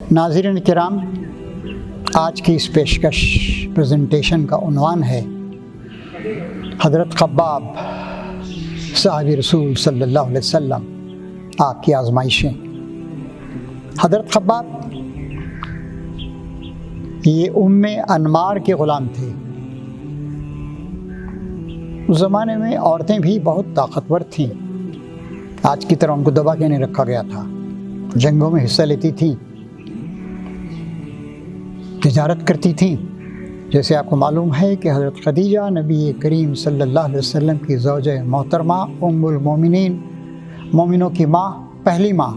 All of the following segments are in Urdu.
ناظرین کرام، آج کی اس پیشکش پریزنٹیشن کا عنوان ہے حضرت خباب صحابی رسول صلی اللہ علیہ وسلم، آپ کی آزمائشیں۔ حضرت خباب یہ انمار کے غلام تھے۔ اس زمانے میں عورتیں بھی بہت طاقتور تھیں، آج کی طرح ان کو دبا کے نہیں رکھا گیا تھا، جنگوں میں حصہ لیتی تھیں، تجارت کرتی تھیں۔ جیسے آپ کو معلوم ہے کہ حضرت خدیجہ نبی کریم صلی اللہ علیہ وسلم کی زوجہ محترمہ، ام المومنین، مومنوں کی ماں، پہلی ماں،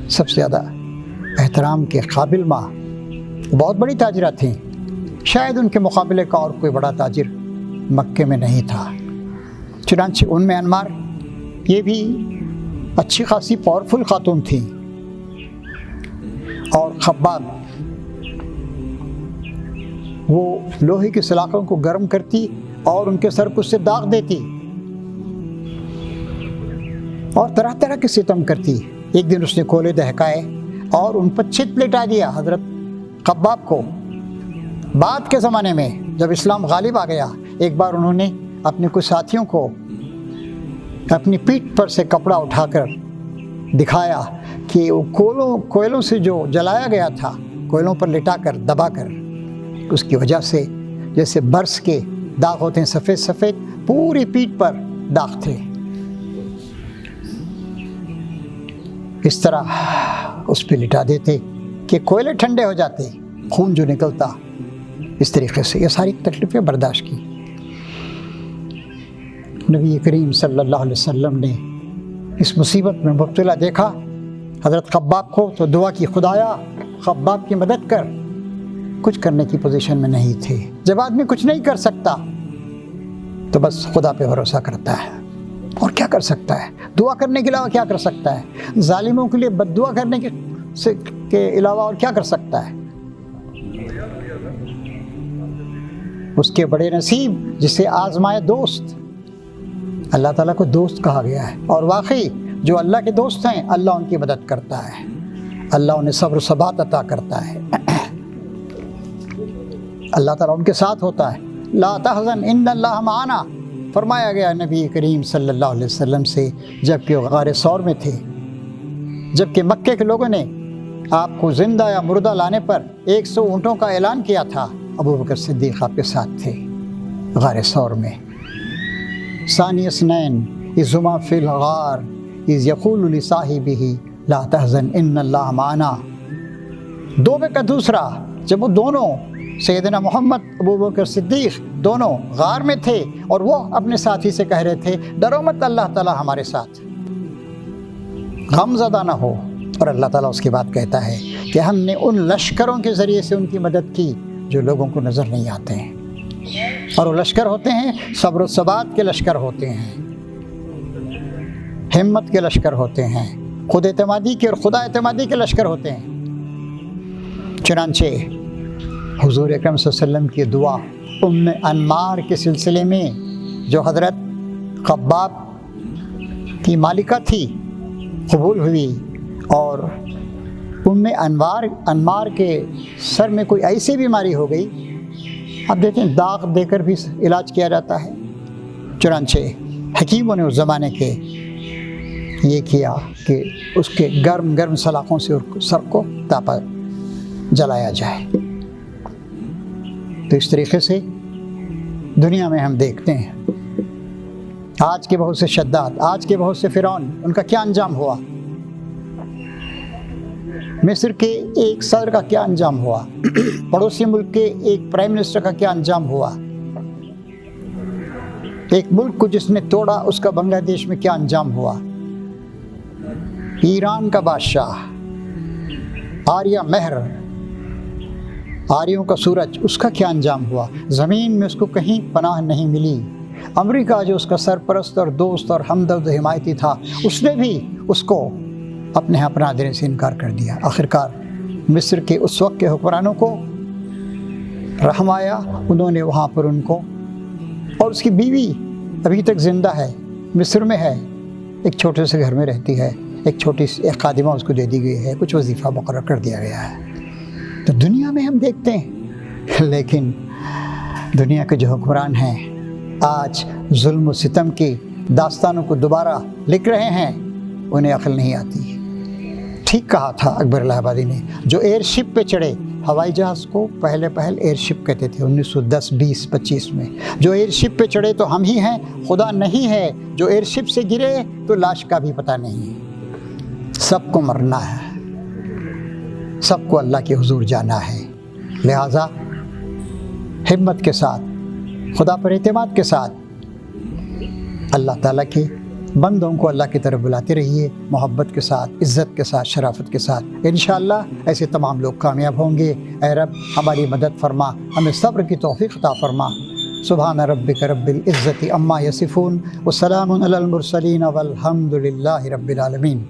سب سے زیادہ احترام کے قابل ماں، بہت بڑی تاجرہ تھیں۔ شاید ان کے مقابلے کا اور کوئی بڑا تاجر مکے میں نہیں تھا۔ چنانچہ انمار یہ بھی اچھی خاصی پاورفل خاتون تھیں، اور خباب وہ لوہے کی سلاخوں کو گرم کرتی اور ان کے سر کو اس سے داغ دیتی اور طرح طرح کے ستم کرتی۔ ایک دن اس نے کولے دہکائے اور ان پر چت لٹا دیا حضرت خباب کو۔ بعد کے زمانے میں جب اسلام غالب آ گیا، ایک بار انہوں نے اپنے کچھ ساتھیوں کو اپنی پیٹھ پر سے کپڑا اٹھا کر دکھایا کہ وہ کوئلوں سے جو جلایا گیا تھا، کوئلوں پر لٹا کر دبا کر، اس کی وجہ سے جیسے برس کے داغ ہوتے ہیں سفید سفید، پوری پیٹھ پر داغ تھے۔ اس طرح اس پہ لٹا دیتے کہ کوئلے ٹھنڈے ہو جاتے، خون جو نکلتا، اس طریقے سے یہ ساری تکلیفیں برداشت کی۔ نبی کریم صلی اللہ علیہ وسلم نے اس مصیبت میں مبتلا دیکھا حضرت خباب کو، تو دعا کی، خدایا خباب کی مدد کر۔ کچھ کرنے کی پوزیشن میں نہیں تھے۔ جب آدمی کچھ نہیں کر سکتا تو بس خدا پہ بھروسہ کرتا ہے، اور کیا کر سکتا ہے؟ دعا کرنے کے علاوہ کیا کر سکتا ہے؟ ظالموں کے لیے بد دعا کرنے کے علاوہ اور کیا کر سکتا ہے؟ اس کے بڑے نصیب جسے آزمائے دوست، اللہ تعالیٰ کو دوست کہا گیا ہے، اور واقعی جو اللہ کے دوست ہیں اللہ ان کی مدد کرتا ہے، اللہ انہیں صبر و ثبات عطا کرتا ہے، اللہ تعالیٰ ان کے ساتھ ہوتا ہے۔ لا تحزن ان اللہ معنا فرمایا گیا نبی کریم صلی اللہ علیہ وسلم سے جب کہ وہ غار ثور میں تھے، جب کہ مکے کے لوگوں نے آپ کو زندہ یا مردہ لانے پر 100 اونٹوں کا اعلان کیا تھا، ابو بکر صدیق آپ کے ساتھ تھے غار ثور میں۔ ثانی اثنین اذ ہما فی الغار اذ یقول لصاحبہ لا تحزن ان اللہ معنا۔ دو میں کا دوسرا، جب وہ دونوں سیدنا محمد، ابو بکر صدیق دونوں غار میں تھے اور وہ اپنے ساتھی سے کہہ رہے تھے ڈرو مت، اللہ تعالیٰ ہمارے ساتھ، غم زدہ نہ ہو۔ اور اللہ تعالیٰ اس کے بعد کہتا ہے کہ ہم نے ان لشکروں کے ذریعے سے ان کی مدد کی جو لوگوں کو نظر نہیں آتے ہیں، اور وہ لشکر ہوتے ہیں صبر و ثبات کے لشکر ہوتے ہیں، ہمت کے لشکر ہوتے ہیں، خود اعتمادی کے اور خدا اعتمادی کے لشکر ہوتے ہیں۔ چنانچہ حضور اکرم صلی اللہ علیہ وسلم کی دعا انمار کے سلسلے میں، جو حضرت خباب کی مالکہ تھی، قبول ہوئی، اور انمار کے سر میں کوئی ایسی بیماری ہو گئی، اب دیکھیں داغ دے کر بھی علاج کیا جاتا ہے۔ چنانچہ حکیموں نے اس زمانے کے یہ کیا کہ اس کے گرم سلاخوں سے سر کو تاپا جلایا جائے۔ تو اس طریقے سے دنیا میں ہم دیکھتے ہیں آج کے بہت سے شداد، آج کے بہت سے فرعون، ان کا کیا انجام ہوا؟ مصر کے ایک صدر کا کیا انجام ہوا؟ پڑوسی ملک کے ایک پرائم منسٹر کا کیا انجام ہوا؟ ایک ملک کو جس نے توڑا اس کا بنگلہ دیش میں کیا انجام ہوا؟ ایران کا بادشاہ آریہ مہر، آریوں کا سورج، اس کا کیا انجام ہوا؟ زمین میں اس کو کہیں پناہ نہیں ملی۔ امریکہ جو اس کا سرپرست اور دوست اور ہمدرد و حمایتی تھا، اس نے بھی اس کو اپنے ہاں پناہ دینے سے انکار کر دیا۔ آخرکار مصر کے اس وقت کے حکمرانوں کو رحم آیا، انہوں نے وہاں پر ان کو، اور اس کی بیوی ابھی تک زندہ ہے، مصر میں ہے، ایک چھوٹے سے گھر میں رہتی ہے، ایک چھوٹی سی ایک خادمہ اس کو دے دی گئی ہے، کچھ وظیفہ مقرر کر دیا گیا ہے۔ تو دنیا میں ہم دیکھتے ہیں، لیکن دنیا کے جو حکمران ہیں آج ظلم و ستم کی داستانوں کو دوبارہ لکھ رہے ہیں، انہیں عقل نہیں آتی۔ ٹھیک کہا تھا اکبر الہ آبادی نے، جو ایئر شپ پہ چڑھے، ہوائی جہاز کو پہلے ایئر شپ کہتے تھے 1910 20 25 میں، جو ایئر شپ پہ چڑھے تو ہم ہی ہیں، خدا نہیں ہے، جو ایئر شپ سے گرے تو لاش کا بھی پتہ نہیں ہے۔ سب کو مرنا ہے، سب کو اللہ کے حضور جانا ہے، لہٰذا ہمت کے ساتھ، خدا پر اعتماد کے ساتھ اللہ تعالیٰ کے بندوں کو اللہ کی طرف بلاتے رہیے، محبت کے ساتھ، عزت کے ساتھ، شرافت کے ساتھ۔ انشاءاللہ ایسے تمام لوگ کامیاب ہوں گے۔ اے رب ہماری مدد فرما، ہمیں صبر کی توفیق عطا فرما۔ سبحان ربک رب العزت عما یصفون، وسلام علی المرسلین والحمد للہ رب العالمین۔